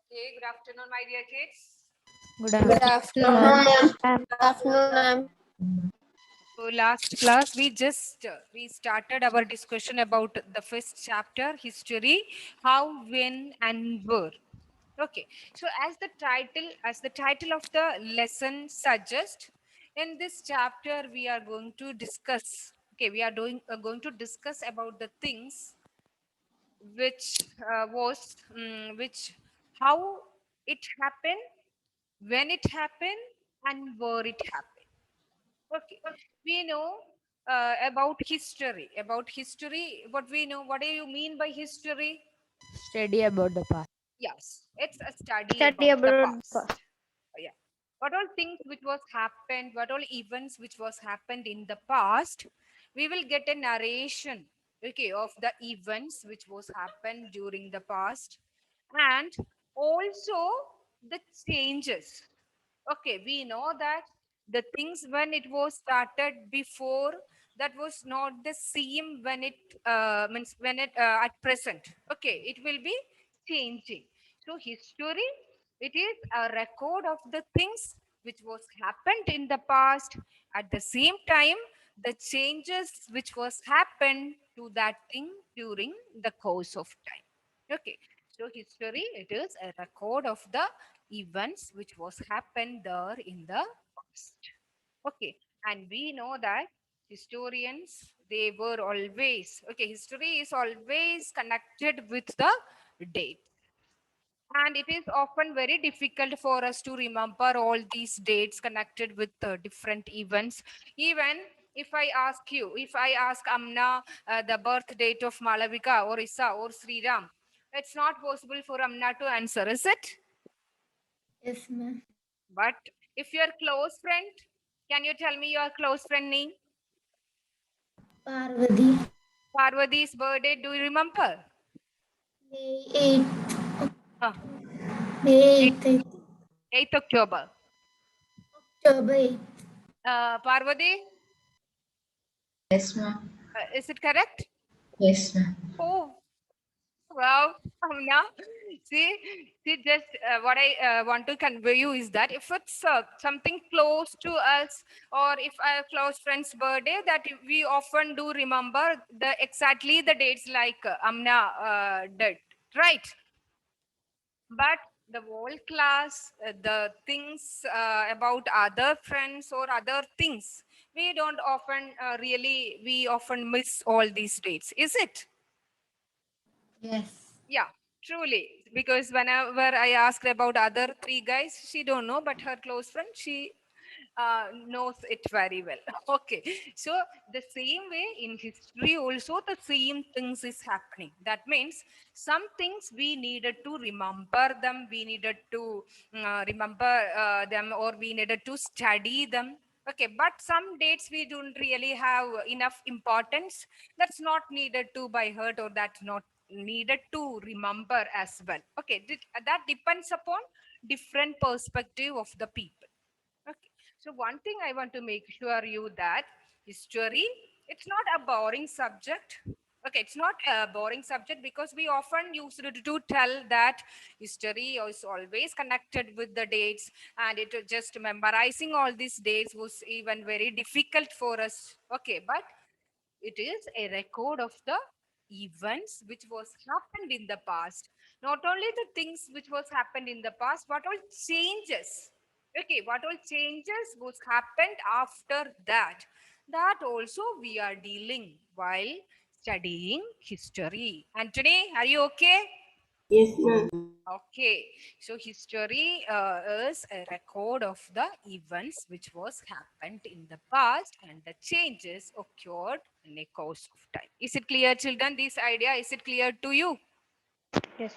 Okay, good afternoon, my dear kids. Good Good afternoon, afternoon, ma'am. ma'am. Good afternoon, ma'am. So last class we started our discussion about the first chapter, history, how, when, and where. Okay, so as the title of the lesson suggests, in this chapter we are going to discuss. Okay, we are going to discuss about the things which how it happened, when it happened, and where it happened. Okay, we know about history. About history, what we know, what do you mean by history? Study about the past. Yes, it's a study Study about the abroad. past. Yeah, what all things which was happened, what all events which was happened in the past, we will get a narration, okay, of the events which was happened during the past, and also the changes. Okay, we know that the things when it was started before, that was not the same when it means when it at present. Okay, it will be changing. So history, it is a record of the things which was happened in the past. At the same time, the changes which was happened to that thing during the course of time. Okay, so history, it is a record of the events which was happened there in the past. Okay, and we know that historians, they were always, okay, history is always connected with the date, and it is often very difficult for us to remember all these dates connected with different events. Even if I ask Amna the birth date of Malavika or Isa or Sri Ram, it's not possible for Amna to answer, is it? Yes, ma'am. But if your close friend, can you tell me your close friend name? Parvati. Parvati's birthday, do you remember? May 8th. Uh, May 8th, 8th. 8th October. October 8th. Parvati, Yes, ma'am. is it correct? Yes, ma'am. Oh, wow. Now, just what I want to convey you is that if it's something close to us, or if a close friend's birthday, that we often do remember the exactly the dates like Amna did, right? But the whole class, the things about other friends or other things, we don't often we often miss all these dates, is it? Yes. Yeah, truly. Because whenever I asked about other three guys, she don't know, but her close friend, she knows it very well. Okay. So the same way in history also the same things is happening. That means some things we needed to remember them, we needed to remember them, or we needed to study them. Okay, but some dates we don't really have enough importance. That's not needed to by heart, or that's not needed to remember as well. Okay, that depends upon different perspective of the people. Okay, so one thing I want to make sure you that history, it's not a boring subject. Okay, it's not a boring subject because we often use it to tell that history is always connected with the dates, and it just memorizing all these dates was even very difficult for us. Okay, but it is a record of the events which was happened in the past. Not only the things which was happened in the past, what all changes. Okay, what all changes was happened after that. That also we are dealing while studying history. Anthony, are you okay? Yes, ma'am. Okay, so history is a record of the events which was happened in the past, and the changes occurred in a course of time. Is it clear, children? This idea, is it clear to you? Yes.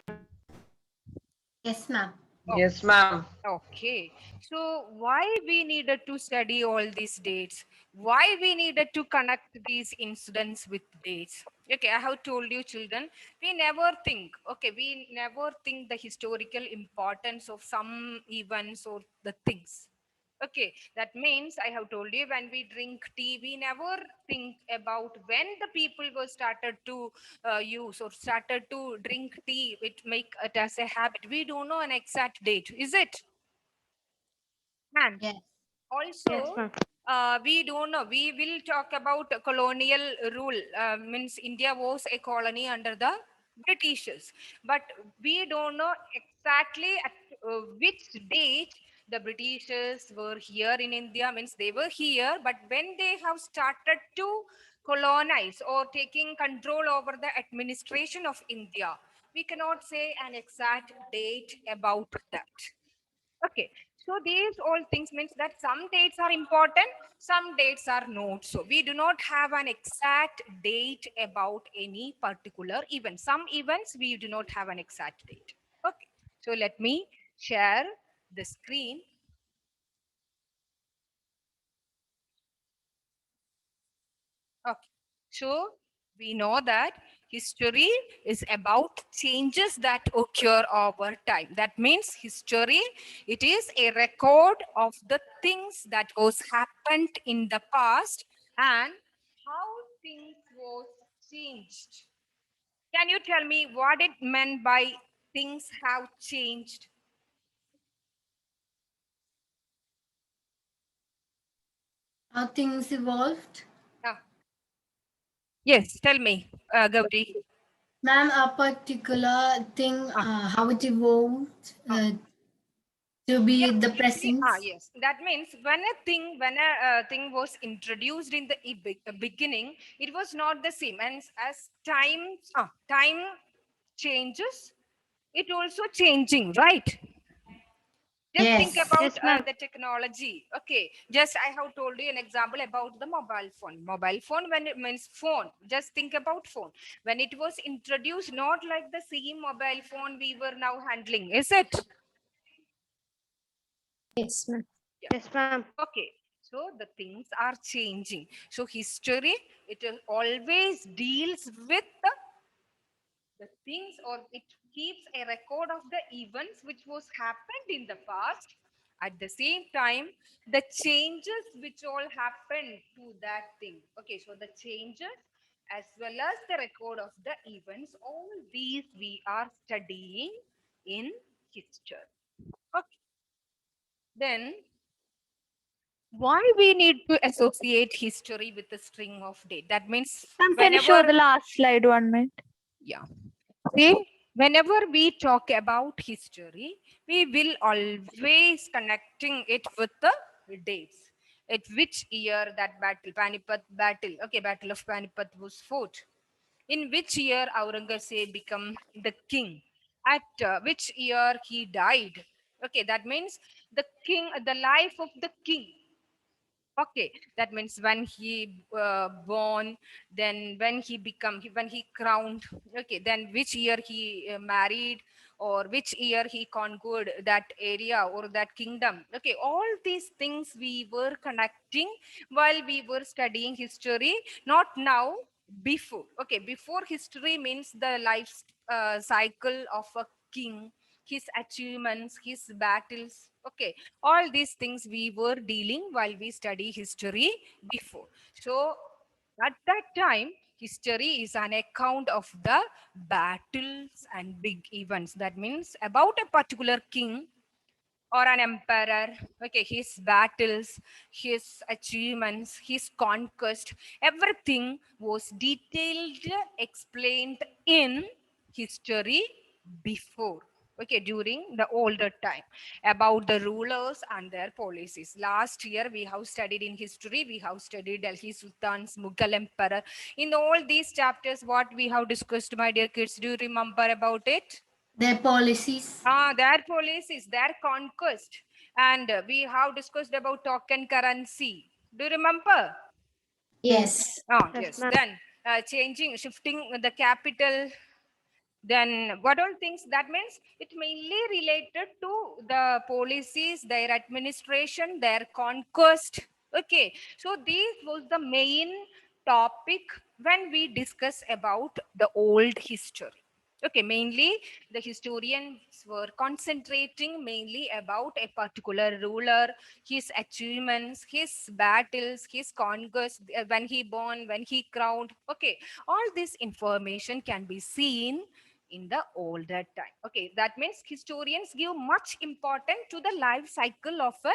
Yes, ma'am. Oh, Yes, ma'am. okay. So why we needed to study all these dates? Why we needed to connect these incidents with dates? Okay, I have told you, children, we never think, okay, we never think the historical importance of some events or the things. Okay, that means I have told you when we drink tea, we never think about when the people were started to use or started to drink tea. It make it as a habit. We don't know an exact date, is it? And Yes. also, we don't know. We will talk about colonial rule. Means India was a colony under the Britishers, but we don't know exactly at which date the Britishers were here in India. Means they were here, but when they have started to colonize or taking control over the administration of India, we cannot say an exact date about that. Okay, so these all things means that some dates are important, some dates are not. So we do not have an exact date about any particular event. Some events we do not have an exact date. Okay, so let me share the screen. Okay, so we know that history is about changes that occur over time. That means history, it is a record of the things that was happened in the past and how things was changed. Can you tell me what it meant by things have changed? How things evolved? Ah, yes, tell me, Gauri. Ma'am, a particular thing, how it evolved to be Yeah, the usually, present. yes. That means when a thing was introduced in the beginning, it was not the same. And as time changes, it also changing, right? Just think Yes. about the technology. Okay, just I have told you an example about the mobile phone. Mobile phone, when it means phone, just think about phone. When it was introduced, not like the same mobile phone we were now handling, is it? Yes, ma'am. Okay, so the things are changing. So history, it always deals with the things, or it keeps a record of the events which was happened in the past. At the same time, the changes which all happened to that thing. Okay, so the changes as well as the record of the events, all these we are studying in history. Okay, then why we need to associate history with a string of date? That means Ma'am, can you show whenever, the last slide 1 minute? yeah, see, whenever we talk about history, we will always connecting it with the dates. At which year that battle, Panipat battle, okay, Battle of Panipat was fought. In which year Aurangzeb become the king? At which year he died? Okay, that means the king, the life of the king. Okay, that means when he born, then when he become, when he crowned. Okay, then which year he married, or which year he conquered that area or that kingdom. Okay, all these things we were connecting while we were studying history. Not now, before. Okay, before history means the life cycle of a king, his achievements, his battles. Okay, all these things we were dealing while we study history before. So at that time, history is an account of the battles and big events. That means about a particular king or an emperor. Okay, his battles, his achievements, his conquest, everything was detailed, explained in history before. Okay, during the older time, about the rulers and their policies. Last year we have studied in history, we have studied Delhi Sultans, Mughal emperor. In all these chapters, what we have discussed, my dear kids, do you remember about it? Their policies. Their policies, their conquest. And we have discussed about token currency. Do you remember? Yes. Yes. Then changing, shifting the capital. Then what all things? That means it mainly related to the policies, their administration, their conquest. Okay. So this was the main topic when we discuss about the old history. Okay, mainly the historians were concentrating mainly about a particular ruler, his achievements, his battles, his conquests, when he born, when he crowned. Okay, all this information can be seen in the older time. Okay, that means historians give much importance to the life cycle of a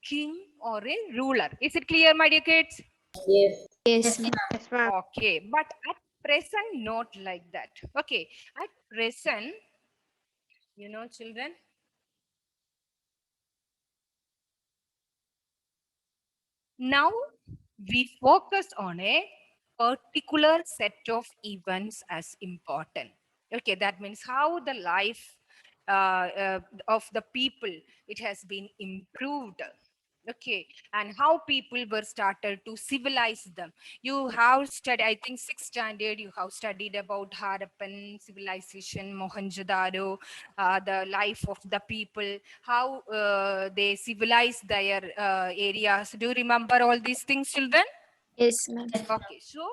king or a ruler. Is it clear, my dear kids? Yes. Yes, Yes, ma'am. yes, ma'am. Okay, but at present, not like that. Okay, at present, children, now we focus on a particular set of events as important. Okay, that means how the life of the people, it has been improved. Okay, and how people were started to civilize them. You have studied, I think, sixth standard, you have studied about Harappan civilization, Mohenjo-daro, the life of the people, how they civilized their areas. Do you remember all these things, children? Yes, ma'am. Okay, so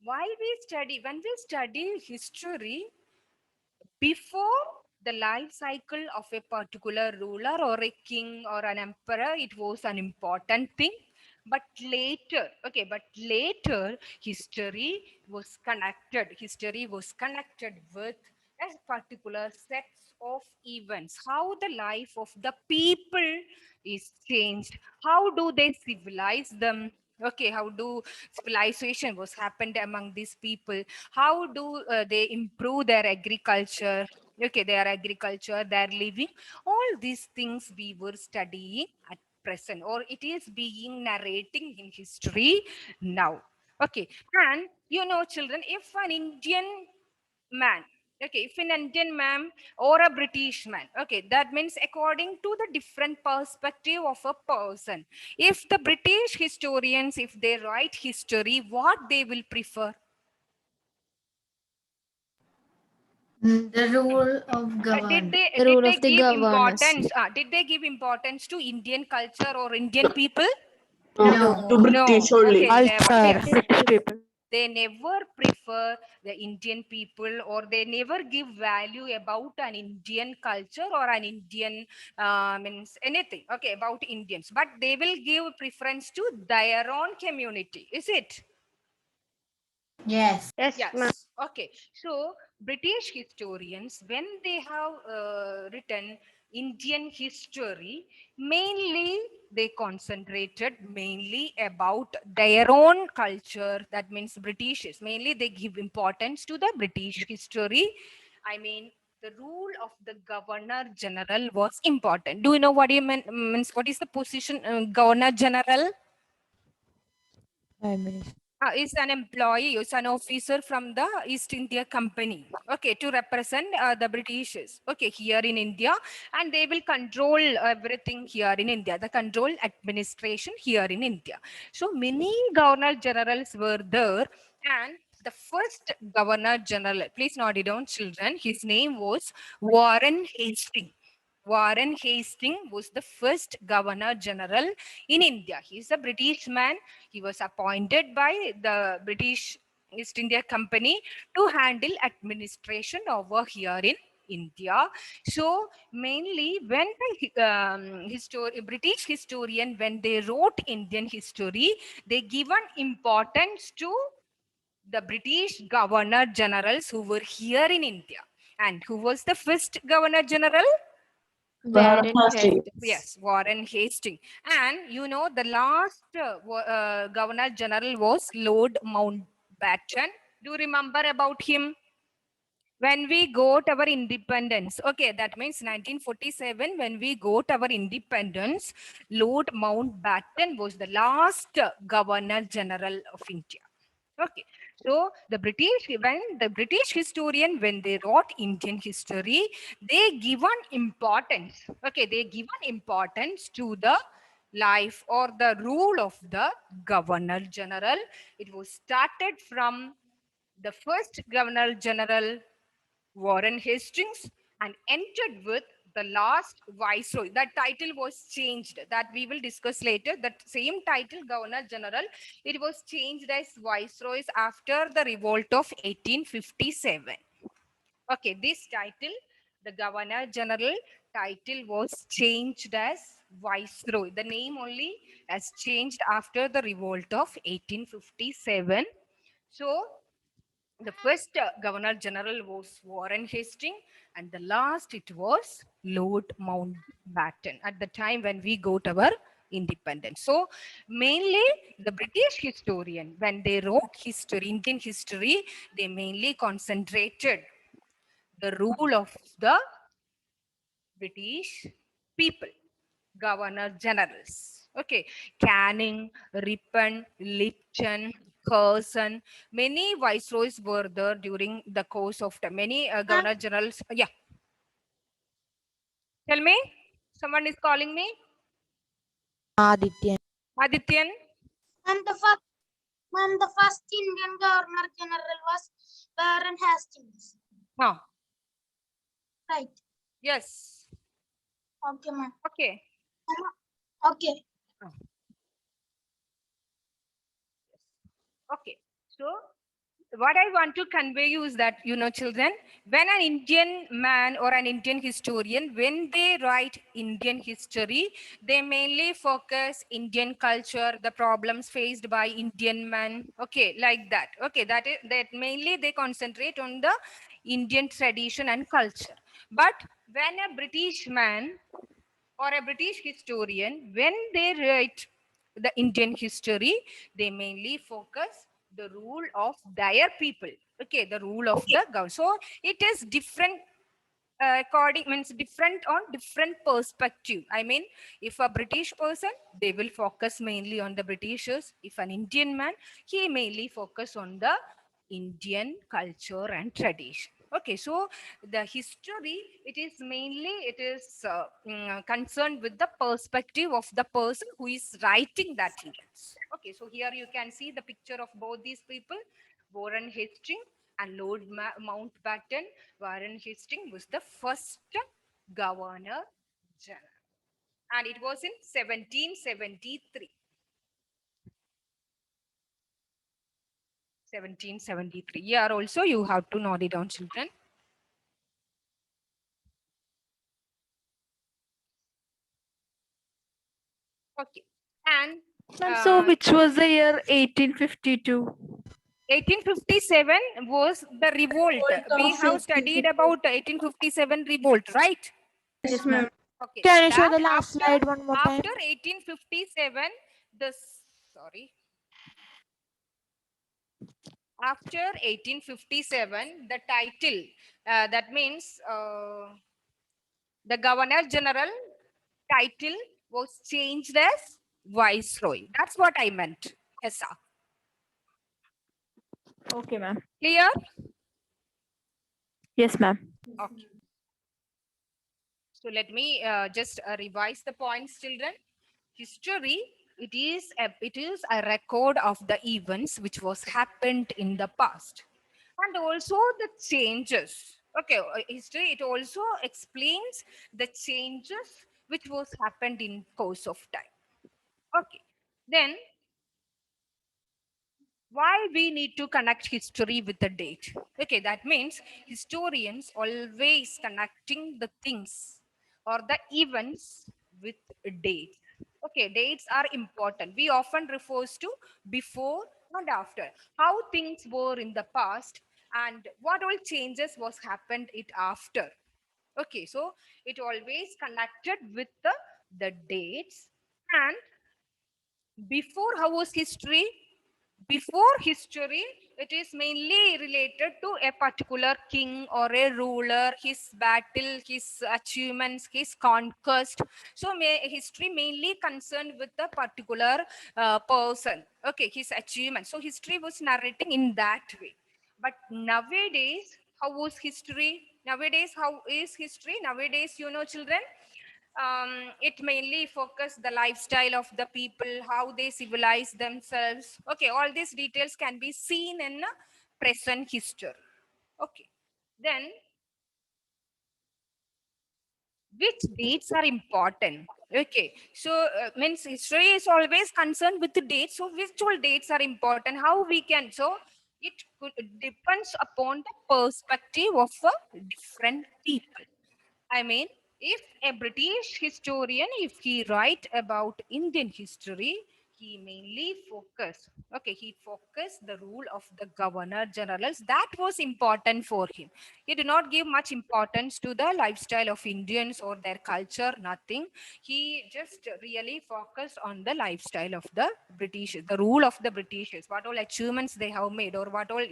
when we study history, before the life cycle of a particular ruler or a king or an emperor, it was an important thing. But later, history was connected with a particular sets of events, how the life of the people is changed, how do they civilize them. Okay, how do civilization was happened among these people, how do they improve their agriculture. Okay, their agriculture, their living, all these things we were studying at present, or it is being narrating in history now. Okay, and children, if an Indian man, okay, if an Indian man or a British man, okay, that means according to the different perspective of a person, if the British historians, if they write history, what they will prefer? The role of Did government. they The did role they of the give governors. importance? Did they give importance to Indian culture or Indian people? No. To No. British only. Okay, never. Culture, Yes, British people. they never prefer the Indian people, or they never give value about an Indian culture or an Indian means anything. Okay, about Indians, but they will give preference to their own community. Is it? Yes. Yes, ma'am. Yes. Okay. So British historians, when they have written Indian history, mainly they concentrated mainly about their own culture. That means Britishes. Mainly they give importance to the British history. I mean, the rule of the Governor General was important. Do you know what you means? What is the position, Governor General? Prime Minister. Is an employee, is an officer from the East India Company, okay, to represent the Britishers, okay, here in India, and they will control everything here in India, the control administration here in India. So many governor generals were there, and the first governor general, please note it down, children, his name was Warren Hastings. Warren Hastings was the first governor general in India. He is a British man. He was appointed by the British East India Company to handle administration over here in India. So mainly when the British historian, when they wrote Indian history, they given importance to the British governor generals who were here in India. And who was the first governor general? Warren Hastings. Hastings. Yes, Warren Hastings. And the last Governor General was Lord Mountbatten. Do you remember about him? When we got our independence, okay, that means 1947, when we got our independence, Lord Mountbatten was the last Governor General of India. Okay, so the British historian, when they wrote Indian history, they given importance. Okay, they given importance to the life or the rule of the Governor General. It was started from the first Governor General Warren Hastings and entered with the last viceroy. That title was changed. That we will discuss later. That same title, Governor General, it was changed as viceroys after the revolt of 1857. Okay, this title, the Governor General title, was changed as Viceroy. The name only has changed after the revolt of 1857. So the first Governor General was Warren Hastings, and the last it was Lord Mountbatten at the time when we got our independence. So mainly the British historian, when they wrote history, Indian history, they mainly concentrated the rule of the British people, governor generals. Okay, Canning, Ripon, Lipton, Curzon, many viceroys were there during the course of time. Many governor generals. Yeah, tell me. Someone is calling me. Adityan. Adityan. And the first Indian Governor General was Warren Hastings. Oh, Right. yes. Okay, ma'am. Okay. Okay. Okay. So what I want to convey you is that, children, when an Indian man or an Indian historian, when they write Indian history, they mainly focus Indian culture, the problems faced by Indian men. Okay, like that. Okay, that mainly they concentrate on the Indian tradition and culture. But when a British man or a British historian, when they write the Indian history, they mainly focus the rule of their people. Okay, the rule of the government. So it is different according means different on different perspective. I mean, if a British person, they will focus mainly on the Britishers. If an Indian man, he mainly focus on the Indian culture and tradition. Okay, so the history, it is concerned with the perspective of the person who is writing that events. Okay, so here you can see the picture of both these people, Warren Hastings and Lord Mountbatten. Warren Hastings was the first governor general, and it was in 1773. 1773. Here also you have to note it down, children. Okay. And So which was the year 1852? 1857 was the revolt. We have studied about 1857 revolt, right? Yes, ma'am. Okay. Can you show That the last slide one more time? after 1857, the sorry. After 1857, the title, that means the Governor General title was changed as Viceroy. That's what I meant. Yes, sir. Okay, ma'am. Clear? Yes, ma'am. Okay. So let me just revise the points, children. History, it is a record of the events which was happened in the past, and also the changes. Okay, history, it also explains the changes which was happened in course of time. Okay, then why we need to connect history with the date? Okay, that means historians always connecting the things or the events with date. Okay, dates are important. We often refers to before and after, how things were in the past and what all changes was happened it after. Okay, so it always connected with the dates. And before, how was history? Before history, it is mainly related to a particular king or a ruler, his battle, his achievements, his conquest. So history mainly concerned with the particular person, okay, his achievements. So history was narrating in that way. But nowadays, how was history? Nowadays, how is history? Nowadays, children, it mainly focus the lifestyle of the people, how they civilize themselves. Okay, all these details can be seen in present history. Okay, then which dates are important? Okay, so means history is always concerned with the dates. So which all dates are important? How we can, so it depends upon the perspective of a different people. I mean, if a British historian, if he write about Indian history, he mainly he focused the rule of the governor generals. That was important for him. He did not give much importance to the lifestyle of Indians or their culture, nothing. He just really focused on the lifestyle of the British, the rule of the Britishers, what all achievements they have made or what all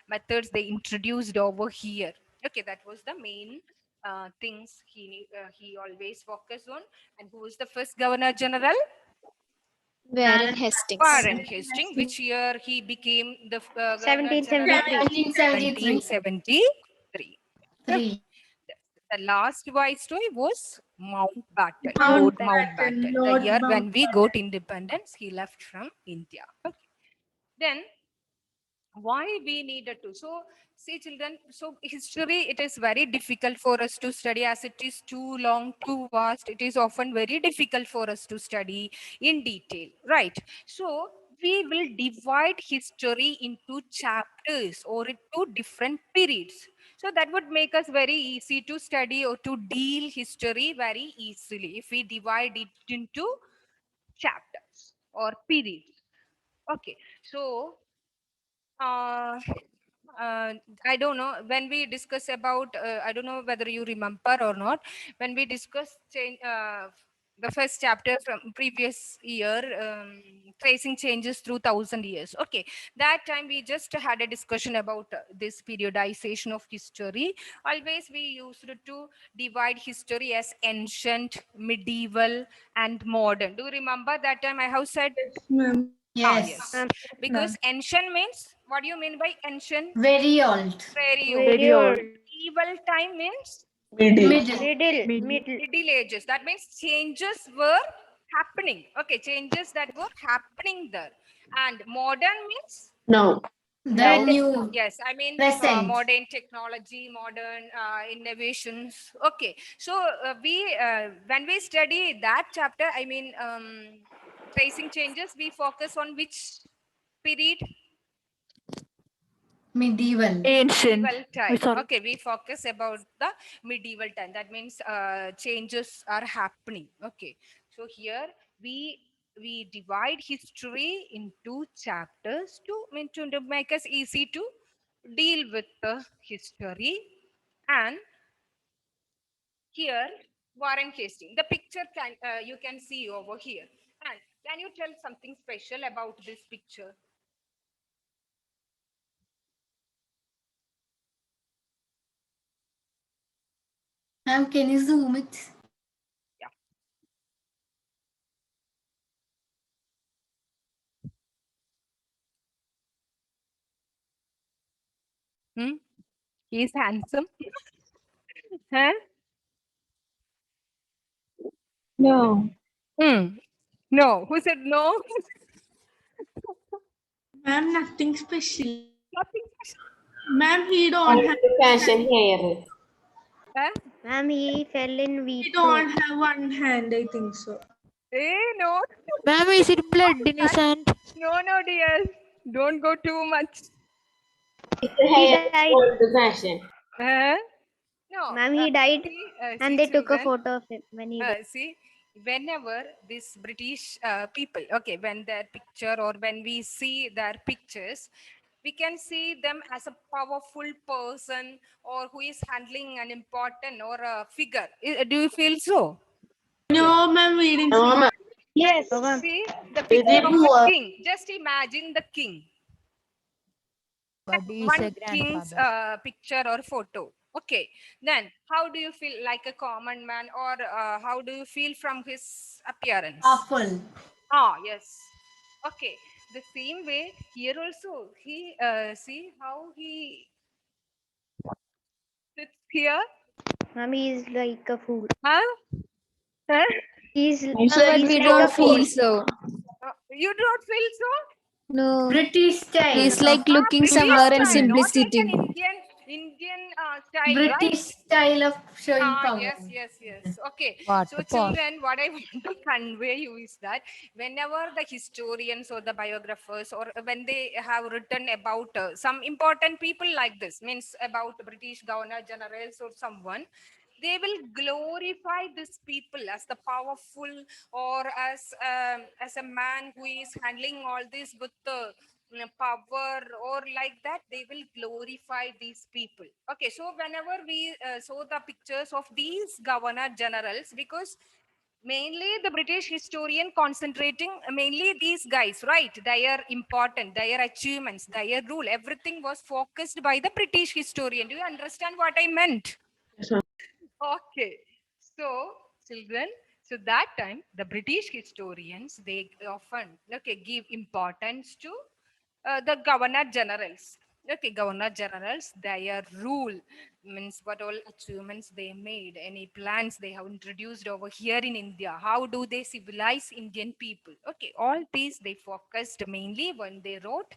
methods they introduced over here. Okay, that was the main things he always focused on. And who is the first governor general? Warren Hastings. Warren Hastings. Which year he became the governor general? 1773. 1773. 3. The last viceroy was Mountbatten. Mountbatten, Lord Mountbatten. The Lord year when we Mountbatten. got independence, he left from India. Okay. Then why we needed to? So see children, so history, it is very difficult for us to study as it is too long, too vast. It is often very difficult for us to study in detail, right? So we will divide history into chapters or into different periods. So that would make us very easy to study or to deal history very easily if we divide it into chapters or periods. Okay, so uh, I don't know, when we discuss about I don't know whether you remember or not, when we discuss the first chapter from previous year, tracing changes through 1,000 years. Okay, that time we just had a discussion about this periodization of history. Always we used to divide history as ancient, medieval, and modern. Do you remember that time I have said? Yes. Because ancient means, what do you mean by ancient? Very old. Very old. Very old. Medieval time means Middle. Middle Ages. That means changes were happening. Okay, changes that were happening there. And modern means? No. The new. Yes, I mean Present. modern technology, modern innovations. Okay, so we when we study that chapter, I mean tracing changes, we focus on which period? Medieval. Ancient. Medieval time. sorry. Okay, we focus about the medieval time. That means changes are happening. Okay, so here we divide history into chapters to make us easy to deal with the history. And here Warren Hastings, the picture can you can see over here. And can you tell something special about this picture? Ma'am, can you zoom it? He's handsome. Huh? No. No. Who said no? Ma'am, nothing special. Nothing special. Ma'am, he don't have, Fashion hair. Huh? Ma'am, he fell in he wheat. don't have one hand, I think so. No. Ma'am, is it blood in his hand? No, dear. Don't go too much. It's the He hair died. for the fashion. No. Ma'am, he died see, and see they took a children, photo of him when he died. see, whenever this British people, okay, when their picture or when we see their pictures, we can see them as a powerful person or who is handling an important or a figure. Do you feel so? No, ma'am, we didn't No, see. ma'am. Yes. See the picture of the king. Just imagine the king. One king's picture or photo. Okay, then how do you feel, like a common man, or how do you feel from his appearance? Awful. Ah, yes. Okay, the same way here also. He see how he sits here. Ma'am, he is like a fool. Huh? Huh? He's But like we a don't fool. feel so. You don't feel so? No. British style. He's like looking British somewhere in style, not like an simplicity. Indian Indian style, British right? style of showing power. Yes. Okay. What So the children, what I want to convey you is that whenever the historians or the biographers or when they have written about some important people like this, means about British governor generals or someone, they will glorify these people as the powerful or as a man who is handling all this with the power or like that. They will glorify these people. Okay, so whenever we saw the pictures of these governor generals, because mainly the British historian concentrating mainly these guys, right? Their important, their achievements, their rule, everything was focused by the British historian. Do you understand what I meant? Okay, so children, so that time the British historians, they often give importance to the governor generals. Okay, governor generals, their rule means what all achievements they made, any plans they have introduced over here in India, how do they civilize Indian people. Okay, all these they focused mainly when they wrote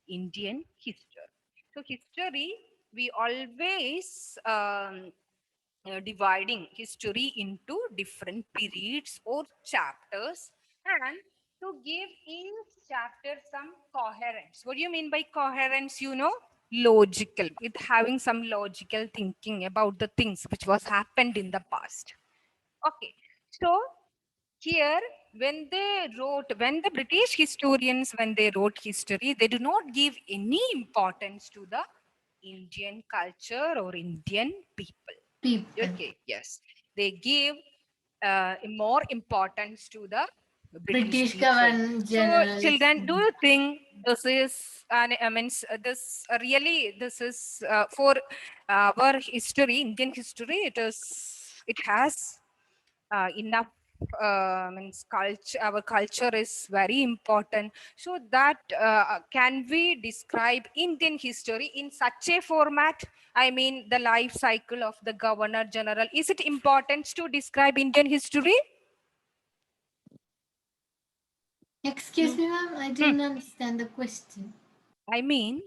Indian history. So history, we always dividing history into different periods or chapters and to give each chapter some coherence. What do you mean by coherence? You know, logical, with having some logical thinking about the things which was happened in the past. Okay, so here when they wrote, when the British historians, when they wrote history, they do not give any importance to the Indian culture or Indian people. People. Okay, yes. They give more importance to the British people. governor So, generals. children, do you think this is, I mean, this really, this is for our history, Indian history, it has enough means culture, our culture is very important, so that can we describe Indian history in such a format? I mean, the life cycle of the governor general, is it important to describe Indian history? Excuse me, ma'am, I didn't understand the question. I mean,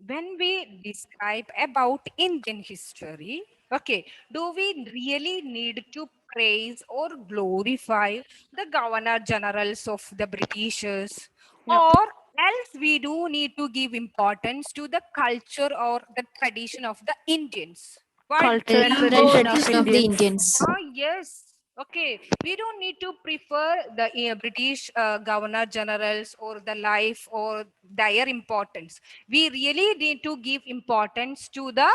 when we describe about Indian history, okay, do we really need to praise or glorify the governor generals of the Britishers? No. Or else we do need to give importance to the culture or the tradition of the Indians? What? Culture and Indian tradition of tradition of the Indians. Ah, yes. Okay. We don't need to prefer the British governor generals or the life or their importance. We really need to give importance to the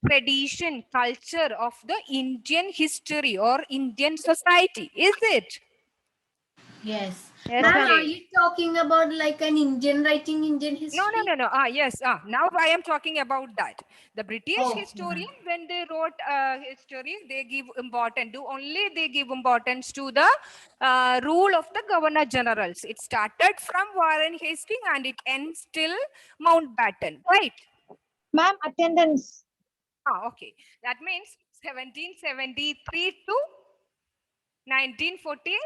tradition, culture of the Indian history or Indian society. Is it? Yes. Yes, Ma'am, ma'am. are you talking about like an Indian writing Indian history? No. Ah, yes. Now I am talking about that. The British Oh, historian, when they wrote history, they give importance. They give importance to the rule of the governor generals. It started from Warren Hastings and it ends till Mountbatten, right? Ma'am, attendance. Ah, okay. That means 1773 to 1940.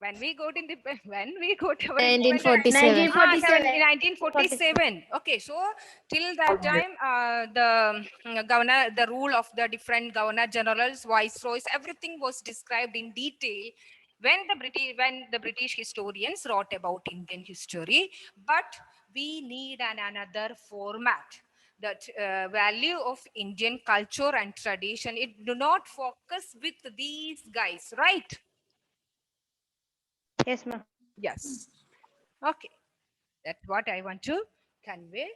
When we got when we got our 1947. 1947. Okay, so till that time, the rule of the different governor generals, viceroys, everything was described in detail when the British historians wrote about Indian history. But we need another format. That value of Indian culture and tradition. It do not focus with these guys, right? Yes, ma'am. Yes. Okay. That's what I want to convey.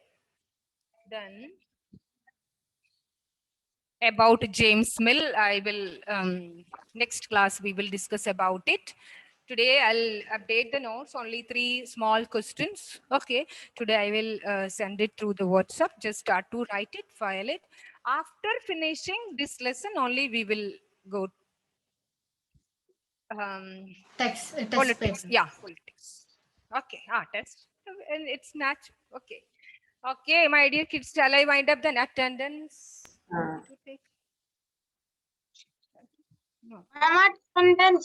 Then about James Mill, I will next class we will discuss about it. Today I'll update the notes, only 3 small questions. Okay. Today I will send it through the WhatsApp. Just start to write it, file it. After finishing this lesson, only we will go test politics. paper. Yeah, politics. Okay. Test. And it's not okay. Okay, my dear kids, shall I wind up the attendance? Ah. To take? No. Ma'am, attendance.